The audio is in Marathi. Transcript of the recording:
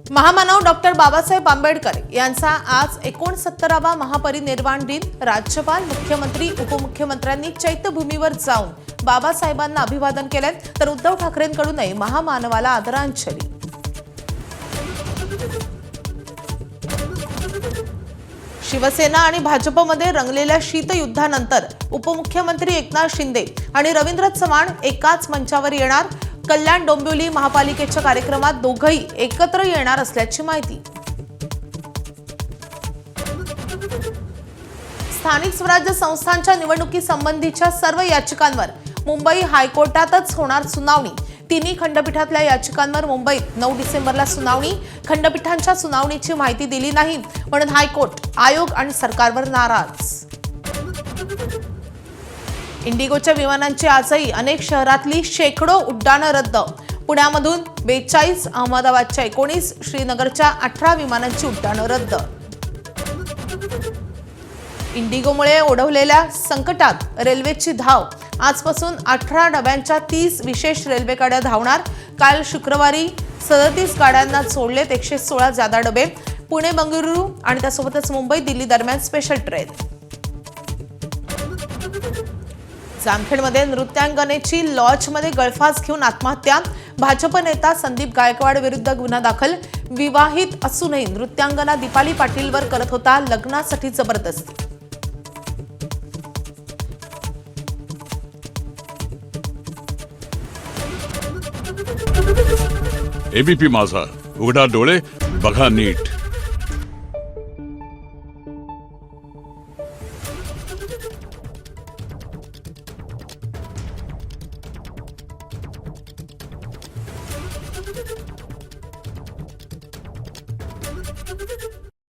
महामानव डॉक्टर बाबासाहेब आंबेडकर यांचा आज 69वा महापरिनिर्वाण दिन राज्यपाल, मुख्यमंत्री, उपमुख्यमंत्र्यांनी चैत्यभूमीवर जाऊन बाबासाहेबांना अभिवादन केले, तर उद्धव ठाकरेंकडूनही महामानवाला आदरांजली। शिवसेना आणि भाजपमध्ये रंगलेल्या शीतयुद्धानंतर उपमुख्यमंत्री एकनाथ शिंदे आणि रवींद्र चव्हाण एकाच मंचावर येणार। कल्याण डोंबिवली महापालिकेच्या कार्यक्रमात दोघंही एकत्र येणार असल्याची माहिती। स्थानिक स्वराज्य संस्थांच्या निवडणुकीसंबंधीच्या सर्व याचिकांवर मुंबई हायकोर्टातच होणार सुनावणी। तिन्ही खंडपीठातल्या याचिकांवर मुंबईत 9 डिसेंबरला सुनावणी। खंडपीठांच्या सुनावणीची माहिती दिली नाही म्हणून हायकोर्ट, आयोग आणि सरकारवर नाराज। इंडिगोच्या विमानांची आजही अनेक शहरातली शेकडो उड्डाणं रद्द। पुण्यामधून 42, अहमदाबादच्या 19, श्रीनगरच्या 18 विमानांची उड्डाणं रद्द। इंडिगोमुळे ओढवलेल्या संकटात रेल्वेची धाव। आजपासून 18 डब्यांच्या 30 विशेष रेल्वे गाड्या धावणार। काल शुक्रवारी 37 गाड्यांना सोडलेत 116 जादा डबे। पुणे, बंगळुरू आणि त्यासोबतच मुंबई, दिल्ली दरम्यान स्पेशल ट्रेन। जामखेडमध्ये नृत्यांगनेची लॉजमध्ये गळफास घेऊन आत्महत्या। भाजप नेता संदीप गायकवाड विरुद्ध गुन्हा दाखल। विवाहित असूनही नृत्यांगना दीपाली पाटीलवर करत होता लग्नासाठी जबरदस्ती। एबीपी माझा, उघडा डोळे बघा नीट।